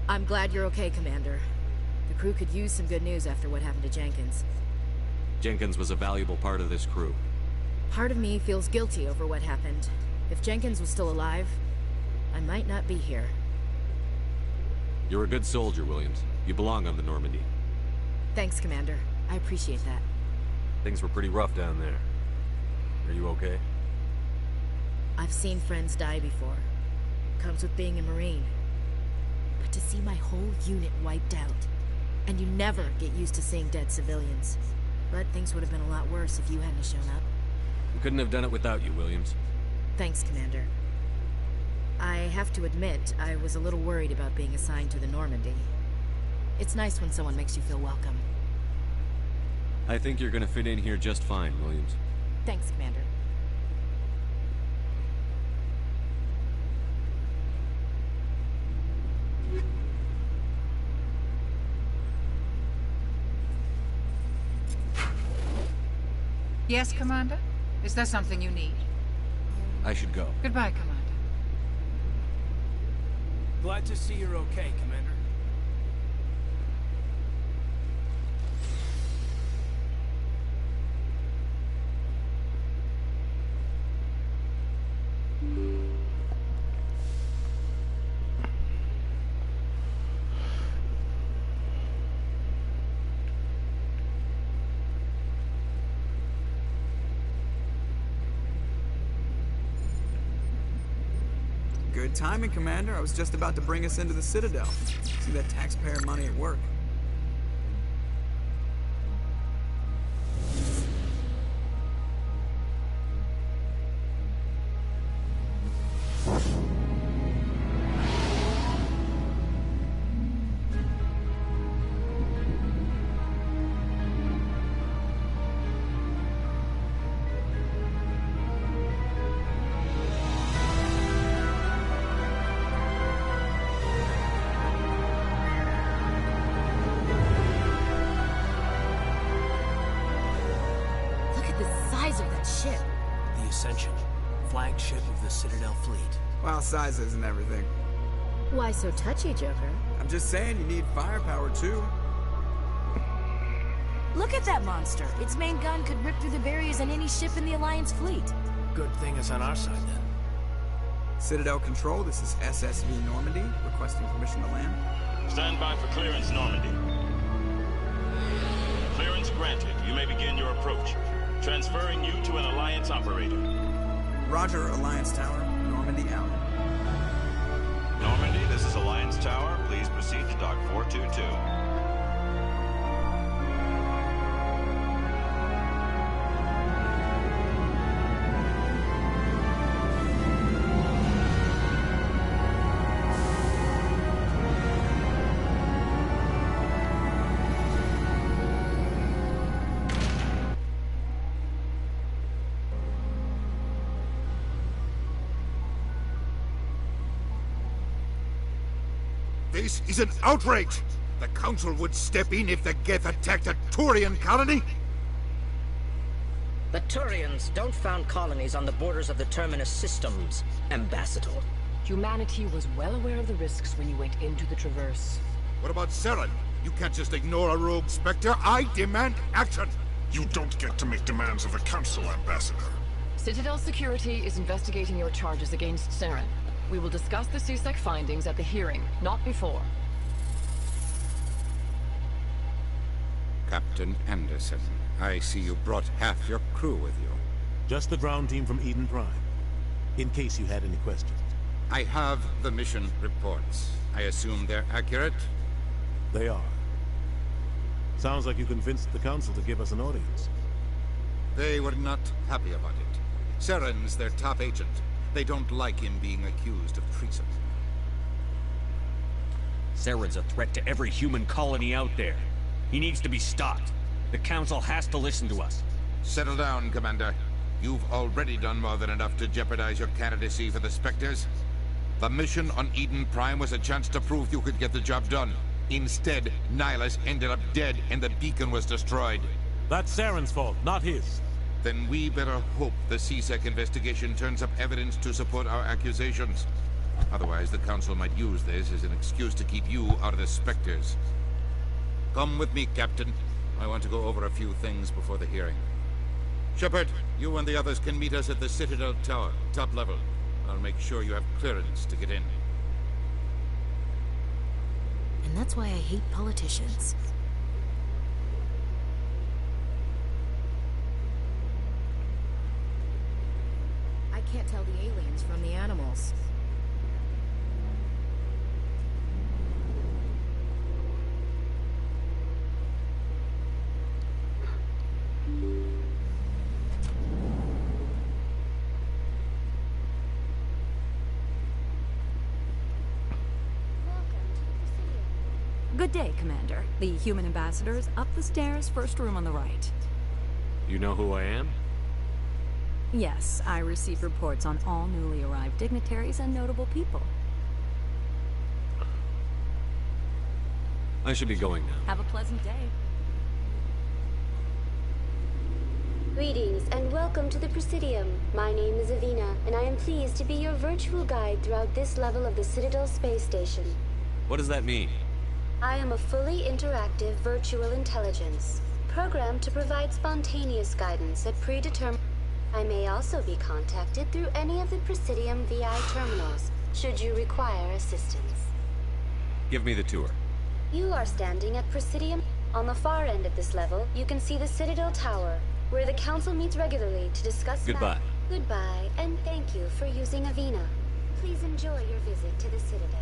I'm glad you're okay, Commander. The crew could use some good news after what happened to Jenkins. Jenkins was a valuable part of this crew. Part of me feels guilty over what happened. If Jenkins was still alive, I might not be here. You're a good soldier, Williams. You belong on the Normandy. Thanks, Commander. I appreciate that. Things were pretty rough down there. Are you okay? I've seen friends die before. Comes with being a Marine. But to see my whole unit wiped out, and you never get used to seeing dead civilians. But things would have been a lot worse if you hadn't shown up. We couldn't have done it without you, Williams. Thanks, Commander. I have to admit, I was a little worried about being assigned to the Normandy. It's nice when someone makes you feel welcome. I think you're gonna fit in here just fine, Williams. Thanks, Commander. Yes, Commander? Is there something you need? I should go. Goodbye, Commander. Glad to see you're okay, Commander. Good timing, Commander. I was just about to bring us into the Citadel. See that taxpayer money at work. Flagship of the Citadel fleet. Well, size isn't everything. Why so touchy, Joker? I'm just saying you need firepower, too. Look at that monster. Its main gun could rip through the barriers on any ship in the Alliance fleet. Good thing it's on our side, then. Citadel Control, this is SSV Normandy, requesting permission to land. Stand by for clearance, Normandy. Clearance granted. You may begin your approach. Transferring you to an Alliance operator. Roger, Alliance Tower. Normandy out. Normandy, this is Alliance Tower. Please proceed to Dock 422. This is an outrage! The Council would step in if the Geth attacked a Turian colony? The Turians don't found colonies on the borders of the Terminus systems, Ambassador. Humanity was well aware of the risks when you went into the Traverse. What about Saren? You can't just ignore a rogue Spectre. I demand action! You don't get to make demands of the Council, Ambassador. Citadel Security is investigating your charges against Saren. We will discuss the CSEC findings at the hearing, not before. Captain Anderson, I see you brought half your crew with you. Just the ground team from Eden Prime, in case you had any questions. I have the mission reports. I assume they're accurate? They are. Sounds like you convinced the Council to give us an audience. They were not happy about it. Saren's their top agent. They don't like him being accused of treason. Saren's a threat to every human colony out there. He needs to be stopped. The Council has to listen to us. Settle down, Commander. You've already done more than enough to jeopardize your candidacy for the Spectres. The mission on Eden Prime was a chance to prove you could get the job done. Instead, Nihilus ended up dead and the beacon was destroyed. That's Saren's fault, not his. Then we better hope the CSEC investigation turns up evidence to support our accusations. Otherwise, the Council might use this as an excuse to keep you out of the Spectres. Come with me, Captain. I want to go over a few things before the hearing. Shepard, you and the others can meet us at the Citadel Tower, top level. I'll make sure you have clearance to get in. And that's why I hate politicians. I can't tell the aliens from the animals. Good day, Commander. The human ambassador is up the stairs, first room on the right. You know who I am? Yes, I receive reports on all newly arrived dignitaries and notable people. I should be going now. Have a pleasant day. Greetings and welcome to the Presidium. My name is Avina, and I am pleased to be your virtual guide throughout this level of the Citadel space station. What does that mean? I am a fully interactive virtual intelligence, programmed to provide spontaneous guidance at predetermined... I may also be contacted through any of the Presidium VI terminals, should you require assistance. Give me the tour. You are standing at Presidium. On the far end of this level, you can see the Citadel Tower, where the Council meets regularly to discuss... Goodbye. Goodbye, and thank you for using Avina. Please enjoy your visit to the Citadel.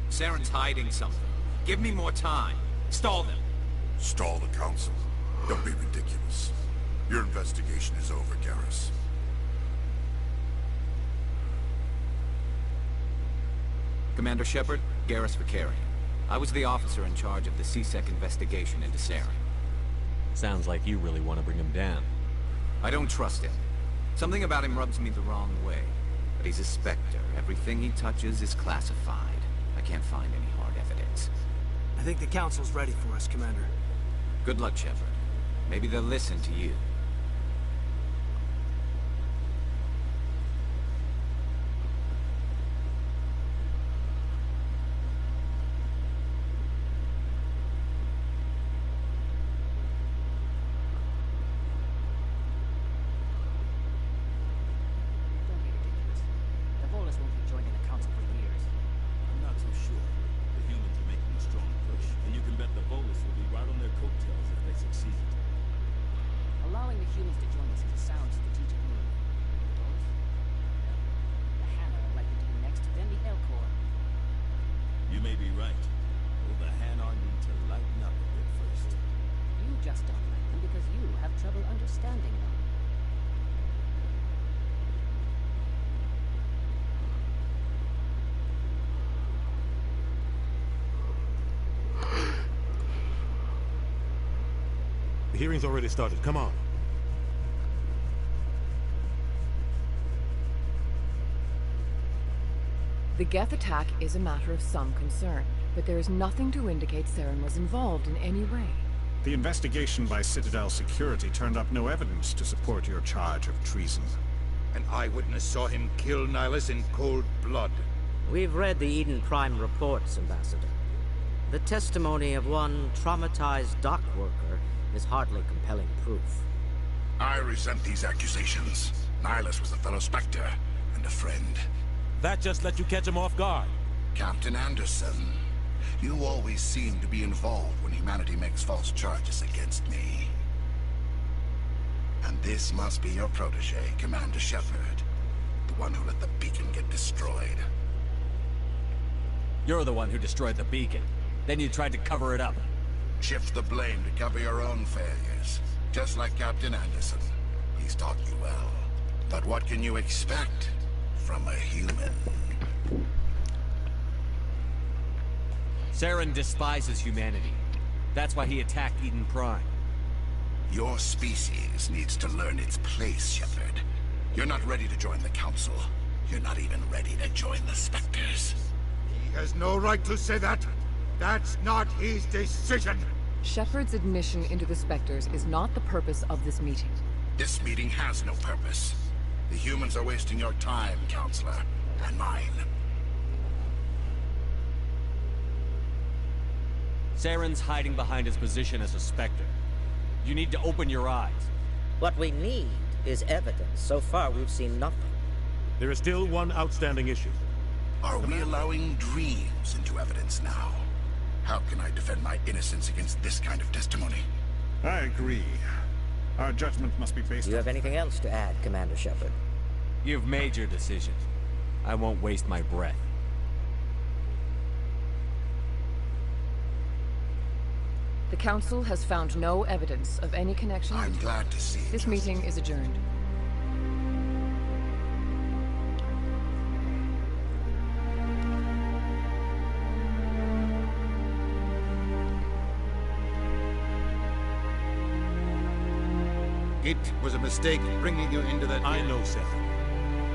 Saren's hiding something. Give me more time. Stall them. Stall the Council? Don't be ridiculous. Your investigation is over, Garrus. Commander Shepard, Garrus Vicarian. I was the officer in charge of the C-Sec investigation into Saren. Sounds like you really want to bring him down. I don't trust him. Something about him rubs me the wrong way. But he's a Spectre. Everything he touches is classified. I can't find any hard evidence. I think the Council's ready for us, Commander. Good luck, Shepard. Maybe they'll listen to you. The hearing's already started. Come on. The Geth attack is a matter of some concern, but there is nothing to indicate Saren was involved in any way. The investigation by Citadel Security turned up no evidence to support your charge of treason. An eyewitness saw him kill Nihilus in cold blood. We've read the Eden Prime reports, Ambassador. The testimony of one traumatized dock worker is hardly compelling proof. I resent these accusations. Nihilus was a fellow Spectre and a friend. That just let you catch him off guard. Captain Anderson, You always seem to be involved when humanity makes false charges against me. And this must be your protege, Commander Shepard. The one who let the beacon get destroyed. You're the one who destroyed the beacon. Then you tried to cover it up. Shift the blame to cover your own failures. Just like Captain Anderson. He's taught you well. But what can you expect from a human? Saren despises humanity. That's why he attacked Eden Prime. Your species needs to learn its place, Shepard. You're not ready to join the Council. You're not even ready to join the Spectres. He has no right to say that. That's not his decision. Shepard's admission into the Spectres is not the purpose of this meeting. This meeting has no purpose. The humans are wasting your time, Counselor, and mine. Saren's hiding behind his position as a Spectre. You need to open your eyes. What we need is evidence. So far, we've seen nothing. There is still one outstanding issue. Are we allowing dreams into evidence now? How can I defend my innocence against this kind of testimony? I agree. Our judgment must be based on... Do you have anything else to add, Commander Shepard? You've made your decision. I won't waste my breath. The Council has found no evidence of any connection. I'm glad to see it. This meeting is adjourned. It was a mistake bringing you into that... I know, Seth.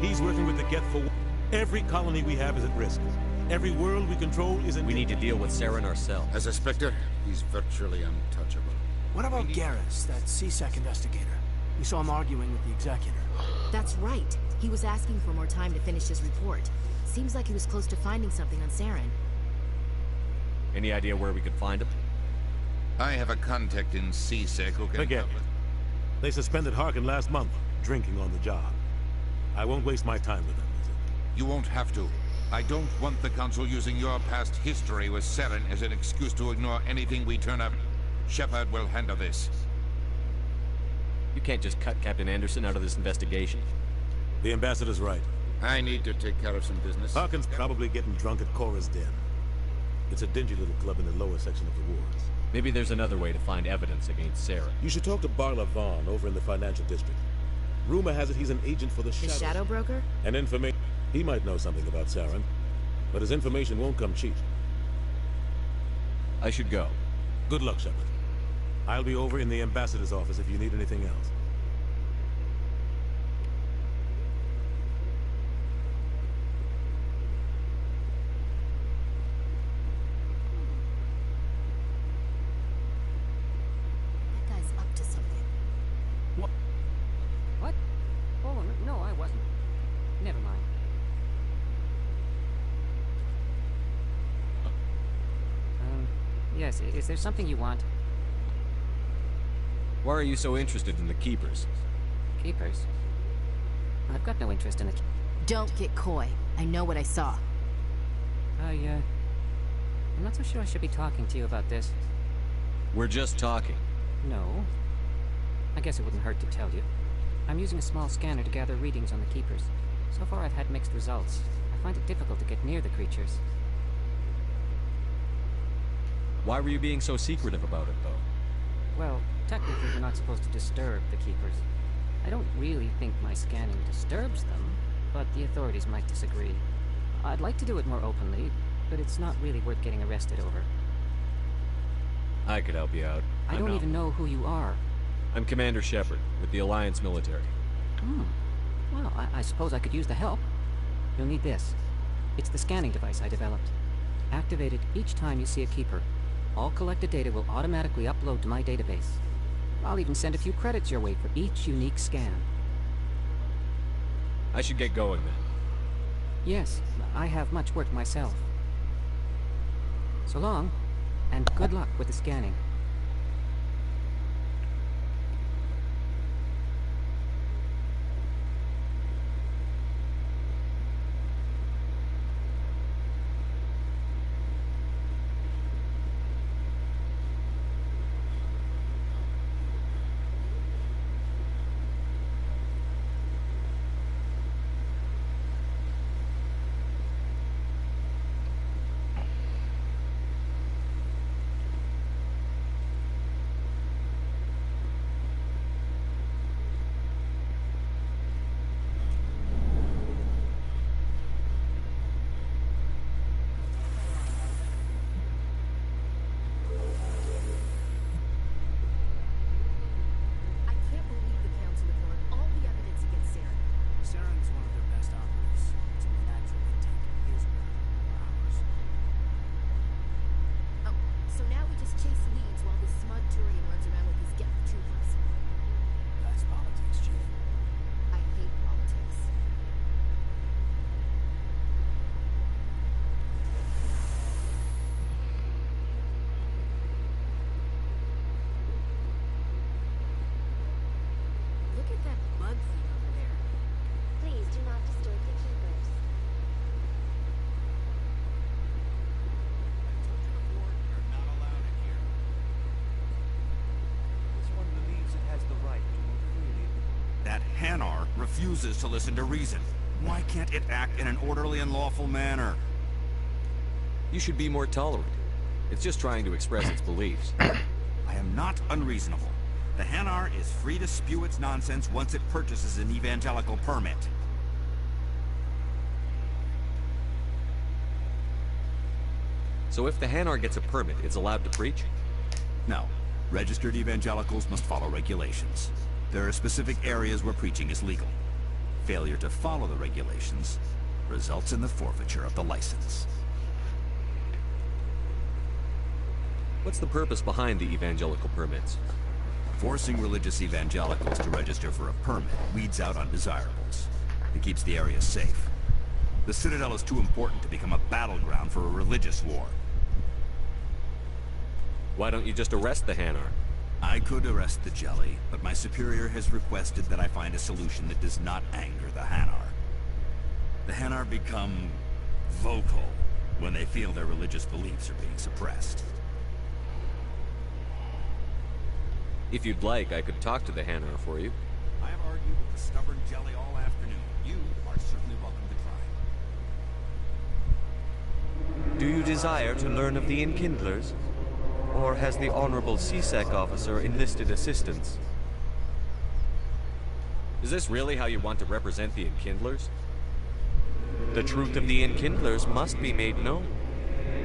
He's working with the Geth for... Every colony we have is at risk. Every world we control is in... We need to deal with Saren ourselves. As a Spectre, he's virtually untouchable. What about Garrus, that CSEC investigator? We saw him arguing with the Executor. That's right. He was asking for more time to finish his report. Seems like he was close to finding something on Saren. Any idea where we could find him? I have a contact in CSEC who can... Forget it. They suspended Harkin last month, drinking on the job. I won't waste my time with them. You won't have to. I don't want the Council using your past history with Saren as an excuse to ignore anything we turn up. Shepard will handle this. You can't just cut Captain Anderson out of this investigation. The Ambassador's right. I need to take care of some business. Harkin's probably getting drunk at Cora's den. It's a dingy little club in the lower section of the wards. Maybe there's another way to find evidence against Saren. You should talk to Barla Vaughn over in the financial district. Rumor has it he's an agent for the The Shadow Broker? And information. He might know something about Saren, but his information won't come cheap. I should go. Good luck, Shepard. I'll be over in the Ambassador's office if you need anything else. That guy's up to something. What? What? Oh, no, I wasn't. Never mind. Yes, is there something you want? Why are you so interested in the Keepers? Keepers? I've got no interest in it. Don't get coy. I know what I saw. I'm not so sure I should be talking to you about this. We're just talking. No. I guess it wouldn't hurt to tell you. I'm using a small scanner to gather readings on the Keepers. So far I've had mixed results. I find it difficult to get near the creatures. Why were you being so secretive about it, though? Well, technically we're not supposed to disturb the Keepers. I don't really think my scanning disturbs them, but the authorities might disagree. I'd like to do it more openly, but it's not really worth getting arrested over. I could help you out. I don't even know who you are. I'm Commander Shepard, with the Alliance military. Well, I suppose I could use the help. You'll need this. It's the scanning device I developed. Activate it each time you see a Keeper. All collected data will automatically upload to my database. I'll even send a few credits your way for each unique scan. I should get going then. Yes, I have much work myself. So long, and good luck with the scanning. refuses to listen to reason. Why can't it act in an orderly and lawful manner? You should be more tolerant. It's just trying to express its beliefs. I am not unreasonable. The Hanar is free to spew its nonsense once it purchases an evangelical permit. So if the Hanar gets a permit, it's allowed to preach? No. Registered evangelicals must follow regulations. There are specific areas where preaching is legal. Failure to follow the regulations results in the forfeiture of the license. What's the purpose behind the evangelical permits? Forcing religious evangelicals to register for a permit weeds out undesirables. It keeps the area safe. The Citadel is too important to become a battleground for a religious war. Why don't you just arrest the Hanar? I could arrest the Jelly, but my superior has requested that I find a solution that does not anger the Hanar. The Hanar become vocal when they feel their religious beliefs are being suppressed. If you'd like, I could talk to the Hanar for you. I have argued with the stubborn Jelly all afternoon. You are certainly welcome to try. Do you desire to learn of the Enkindlers? Or has the Honorable CSEC officer enlisted assistance? Is this really how you want to represent the Enkindlers? The truth of the Enkindlers must be made known.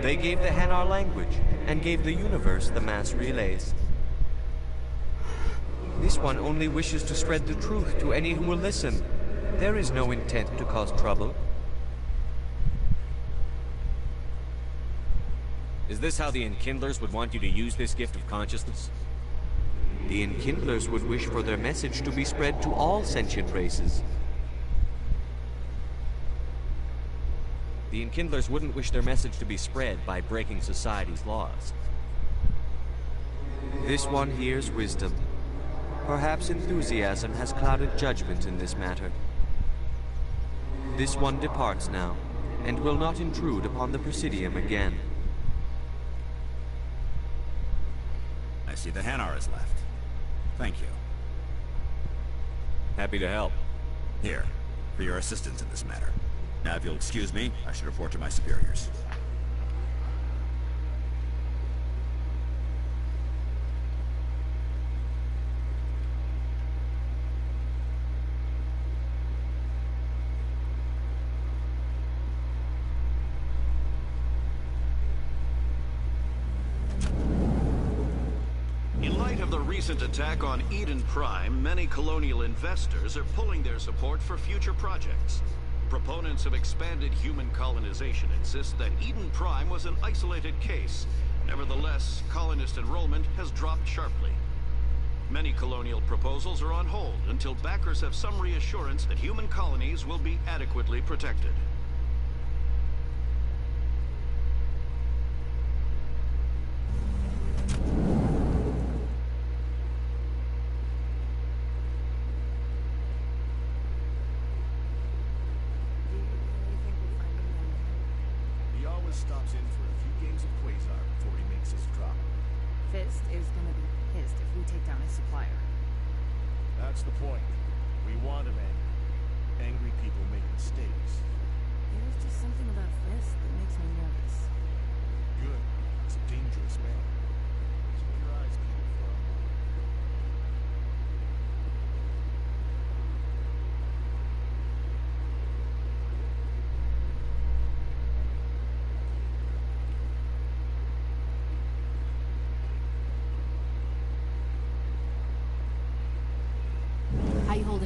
They gave the Hanar language, and gave the universe the mass relays. This one only wishes to spread the truth to any who will listen. There is no intent to cause trouble. Is this how the Enkindlers would want you to use this gift of consciousness? The Enkindlers would wish for their message to be spread to all sentient races. The Enkindlers wouldn't wish their message to be spread by breaking society's laws. This one hears wisdom. Perhaps enthusiasm has clouded judgment in this matter. This one departs now, and will not intrude upon the Presidium again. I see the Hanar is left. Thank you. Happy to help. Here, for your assistance in this matter. Now, if you'll excuse me, I should report to my superiors. Recent attack on Eden Prime, many colonial investors are pulling their support for future projects. Proponents of expanded human colonization insist that Eden Prime was an isolated case. Nevertheless, colonist enrollment has dropped sharply. Many colonial proposals are on hold until backers have some reassurance that human colonies will be adequately protected. Stops in for a few games of Quasar before he makes his drop. Fist is gonna be pissed if we take down his supplier. That's the point. We want him angry. Angry people make mistakes. There's just something about Fist that makes me nervous. Good. He's a dangerous man. Keep your eyes peeled for him.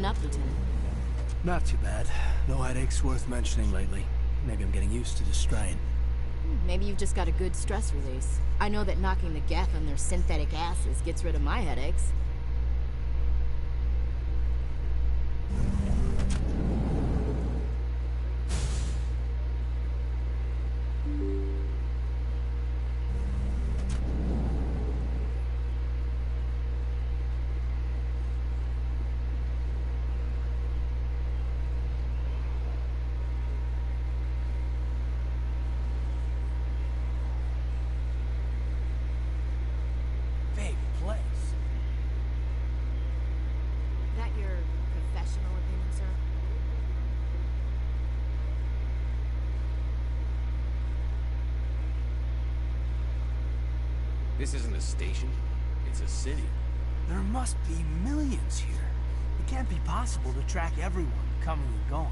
Up, Lieutenant? Not too bad. No headaches worth mentioning lately. Maybe I'm getting used to the strain. Maybe you've just got a good stress release. I know that knocking the Geth on their synthetic asses gets rid of my headaches. This isn't a station. It's a city. There must be millions here. It can't be possible to track everyone coming and going.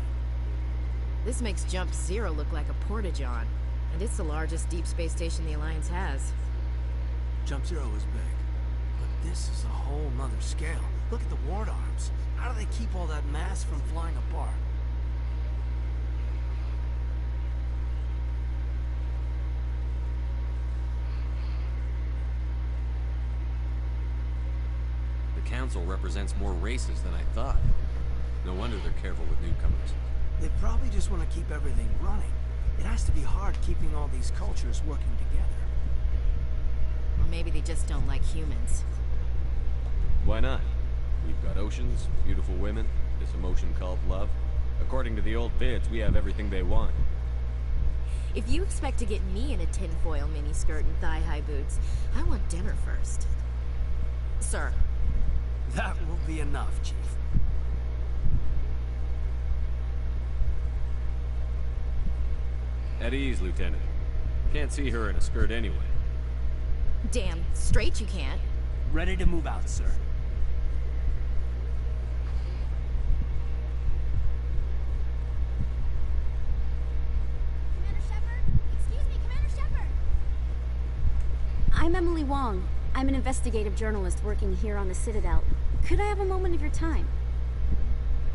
This makes Jump Zero look like a porta-john, and it's the largest deep space station the Alliance has. Jump Zero is big, but this is a whole nother scale. Look at the ward arms. How do they keep all that mass from flying apart? The Council represents more races than I thought. No wonder they're careful with newcomers. They probably just want to keep everything running. It has to be hard keeping all these cultures working together. Or maybe they just don't like humans. Why not? We've got oceans, beautiful women, this emotion called love. According to the old vids, we have everything they want. If you expect to get me in a tinfoil miniskirt and thigh-high boots, I want dinner first. Sir. That will be enough, Chief. At ease, Lieutenant. Can't see her in a skirt anyway. Damn straight you can't. Ready to move out, sir. I'm Emily Wong. I'm an investigative journalist working here on the Citadel. Could I have a moment of your time?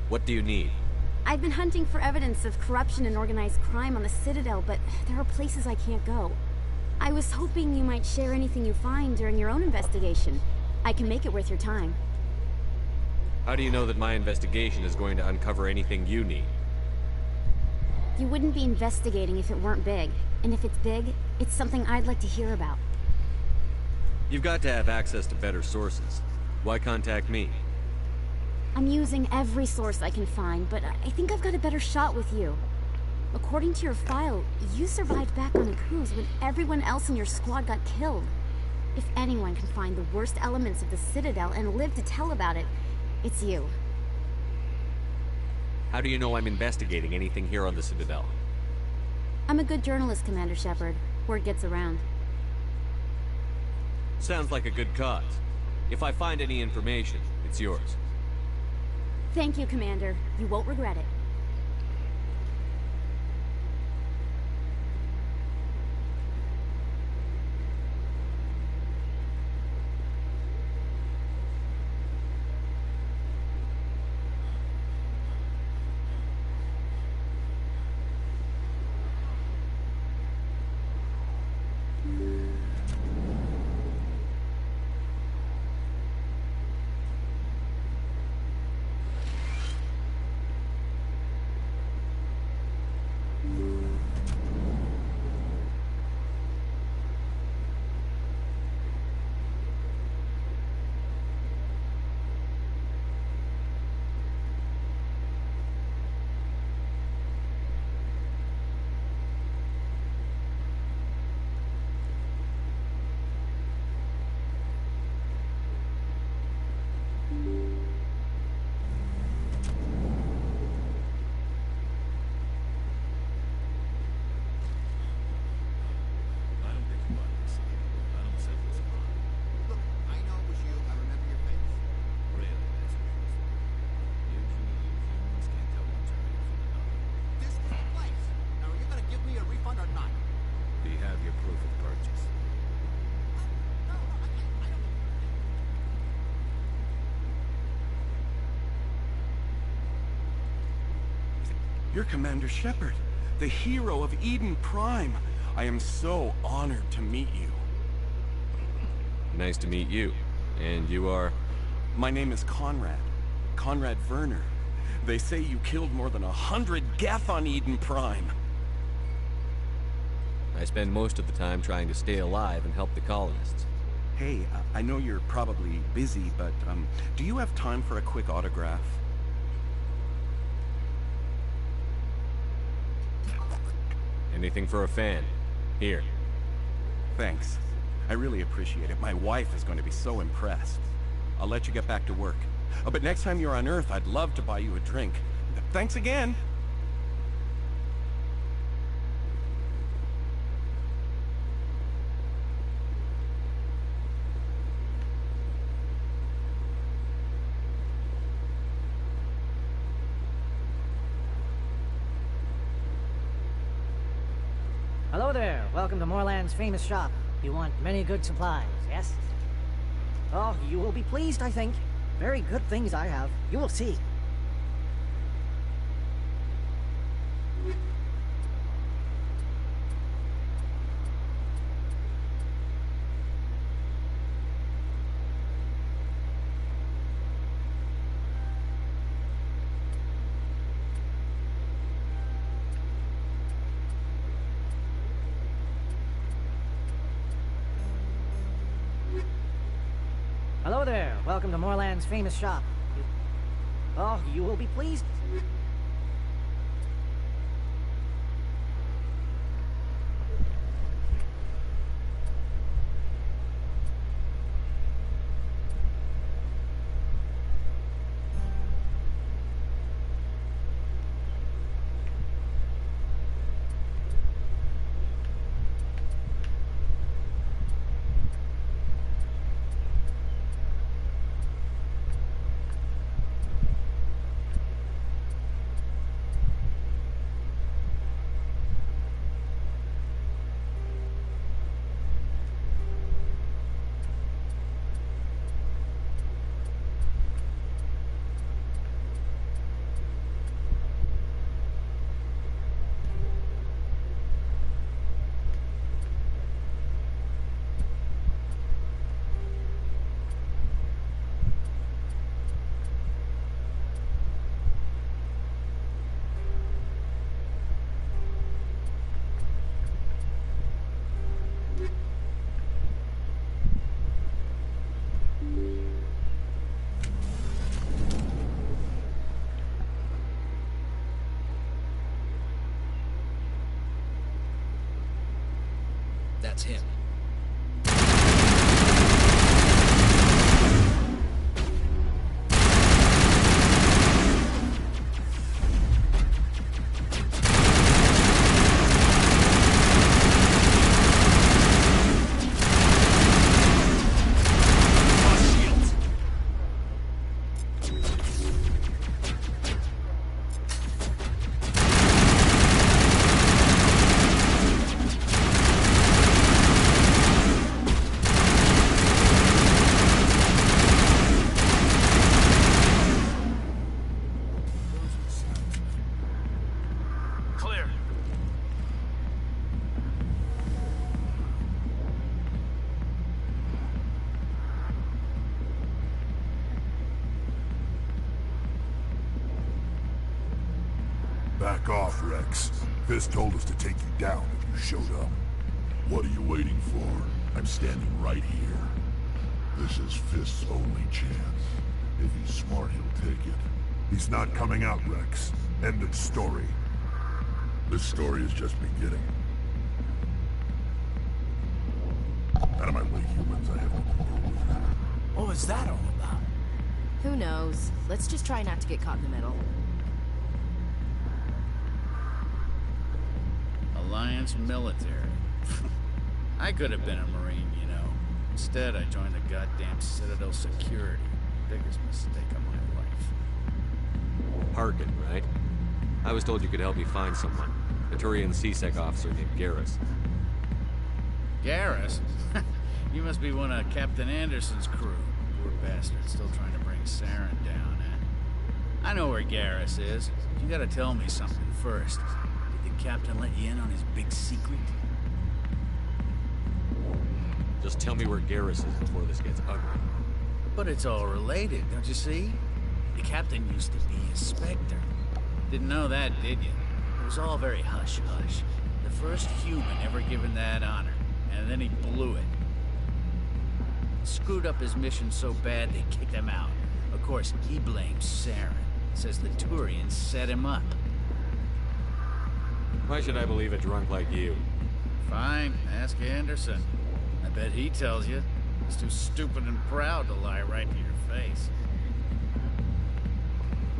What do you need? I've been hunting for evidence of corruption and organized crime on the Citadel, but there are places I can't go. I was hoping you might share anything you find during your own investigation. I can make it worth your time. How do you know that my investigation is going to uncover anything you need? You wouldn't be investigating if it weren't big. And if it's big, it's something I'd like to hear about. You've got to have access to better sources. Why contact me? I'm using every source I can find, but I think I've got a better shot with you. According to your file, you survived back on a cruise when everyone else in your squad got killed. If anyone can find the worst elements of the Citadel and live to tell about it, it's you. How do you know I'm investigating anything here on the Citadel? I'm a good journalist, Commander Shepard. Word gets around. Sounds like a good cause. If I find any information, it's yours. Thank you, Commander. You won't regret it. You're Commander Shepard, the hero of Eden Prime. I am so honored to meet you. Nice to meet you. And you are? My name is Conrad. Conrad Werner. They say you killed more than 100 Geth on Eden Prime. I spend most of the time trying to stay alive and help the colonists. Hey, I know you're probably busy, but do you have time for a quick autograph? Anything for a fan. Here. Thanks. I really appreciate it. My wife is going to be so impressed. I'll let you get back to work. But next time you're on Earth, I'd love to buy you a drink. Thanks again. Hello there. Welcome to Moorland's famous shop. You want many good supplies, yes? Oh, you will be pleased, I think. Very good things I have. You will see. Hello there. Welcome to Moorland's famous shop. Oh, you will be pleased. That's him. Back off, Rex. Fisk told us to take you down if you showed up. What are you waiting for? I'm standing right here. This is Fisk's only chance. If he's smart, he'll take it. He's not coming out, Rex. End of story. This story is just beginning. Out of my way, humans. I have no quarrel with you. What was that all about? Who knows? Let's just try not to get caught in the middle. Alliance military. I could have been a Marine, you know. Instead, I joined the goddamn Citadel security. Biggest mistake of my life. Harkin, right? I was told you could help me find someone. A Turian C-Sec officer named Garrus. Garrus? You must be one of Captain Anderson's crew. Poor bastard, still trying to bring Saren down, eh? I know where Garrus is. You gotta tell me something first. Did the captain let you in on his big secret? Just tell me where Garrus is before this gets ugly. But it's all related, don't you see? The captain used to be a Spectre. Didn't know that, did you? It was all very hush-hush. The first human ever given that honor, and then he blew it. Screwed up his mission so bad they kicked him out. Of course, he blames Saren. Says the Turians set him up. Why should I believe a drunk like you? Fine, ask Anderson. I bet he tells you. He's too stupid and proud to lie right to your face.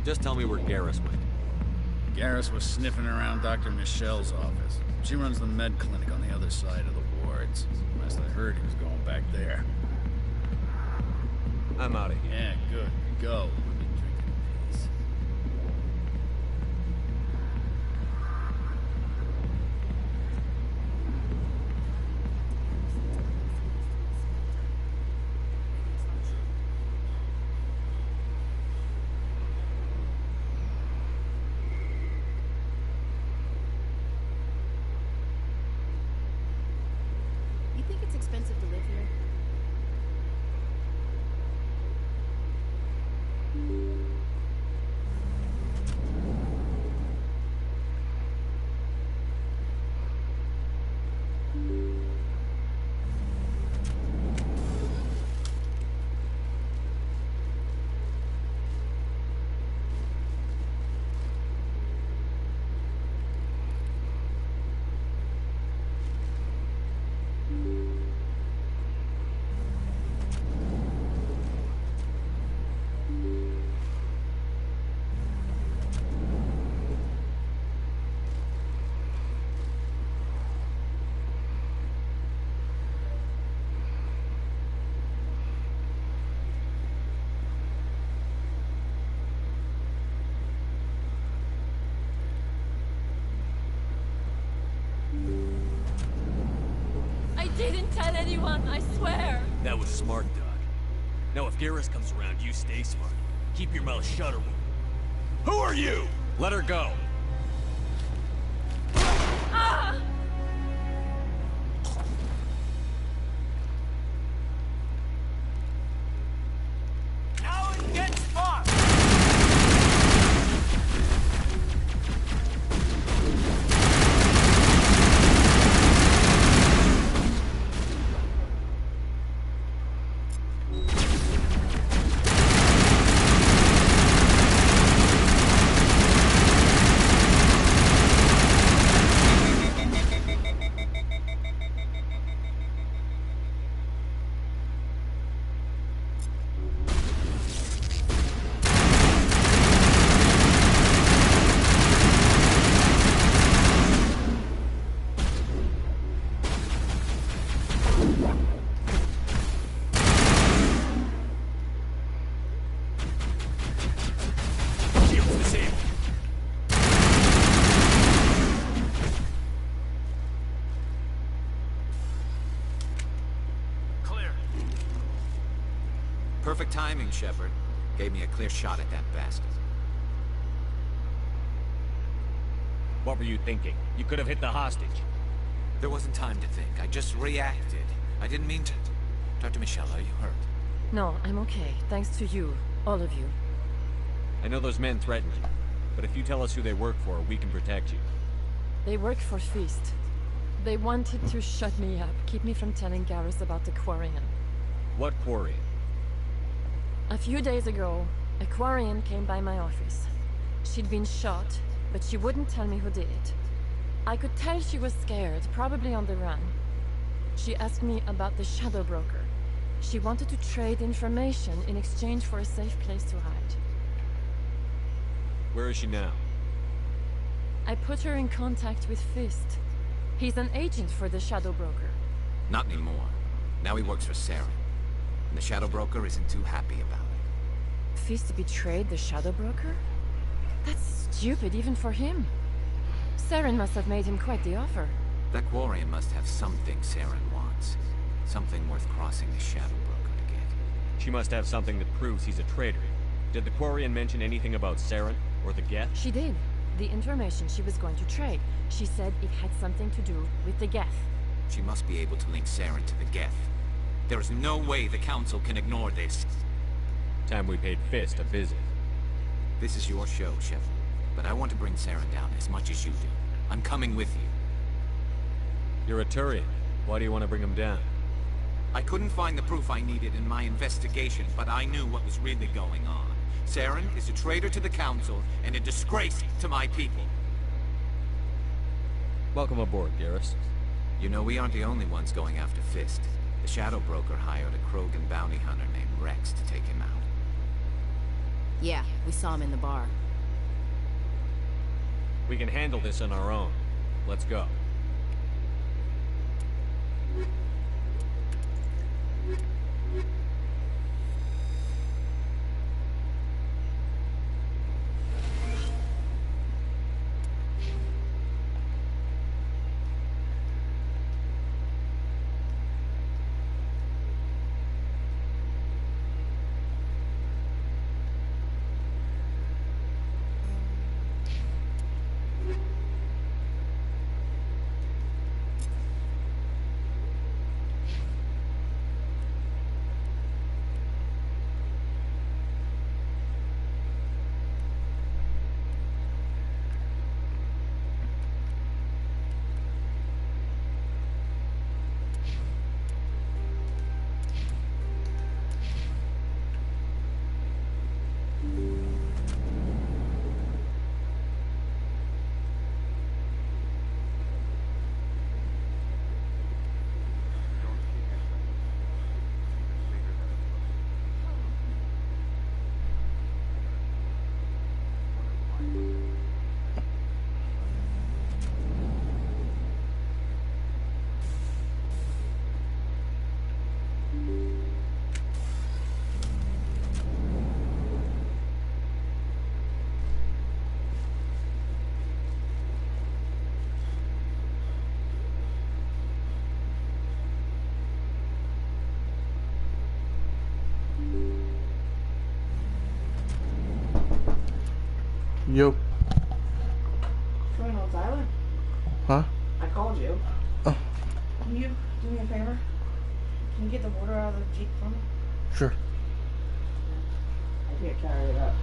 Just tell me where Garrus went. Garrus was sniffing around Dr. Michelle's office. She runs the med clinic on the other side of the wards. Last I heard, he was going back there. I'm out of here. Yeah, good. Go. We've been drinking in peace. expensive to live here? I didn't tell anyone, I swear. That was smart, Doc. Now if Garrus comes around, you stay smart. Keep your mouth shut or Who are you? Let her go. Ah! Now it gets fun! Perfect timing, Shepard. Gave me a clear shot at that bastard. What were you thinking? You could have hit the hostage. There wasn't time to think. I just reacted. I didn't mean to... Dr. Michelle, are you hurt? No, I'm okay. Thanks to you. All of you. I know those men threatened you, but if you tell us who they work for, we can protect you. They work for Feast. They wanted to shut me up, keep me from telling Garrus about the Quarian. What Quarian? A few days ago, a Quarian came by my office. She'd been shot, but she wouldn't tell me who did it. I could tell she was scared, probably on the run. She asked me about the Shadow Broker. She wanted to trade information in exchange for a safe place to hide. Where is she now? I put her in contact with Fist. He's an agent for the Shadow Broker. Not anymore. Now he works for Saren. And the Shadow Broker isn't too happy about it. Fist betrayed the Shadow Broker? That's stupid even for him. Saren must have made him quite the offer. That Quarian must have something Saren wants. Something worth crossing the Shadow Broker to get. She must have something that proves he's a traitor. Did the Quarian mention anything about Saren or the Geth? She did. The information she was going to trade. She said it had something to do with the Geth. She must be able to link Saren to the Geth. There is no way the Council can ignore this. Time we paid Fist a visit. This is your show, Shepard. But I want to bring Saren down as much as you do. I'm coming with you. You're a Turian. Why do you want to bring him down? I couldn't find the proof I needed in my investigation, but I knew what was really going on. Saren is a traitor to the Council and a disgrace to my people. Welcome aboard, Garrus. You know, we aren't the only ones going after Fist. The Shadow Broker hired a Krogan bounty hunter named Rex to take him out. Yeah, we saw him in the bar. We can handle this on our own. Let's go. Yo. Troy, no, Tyler. Huh? I called you. Oh. Can you do me a favor? Can you get the water out of the Jeep for me? Sure. I can't carry it up.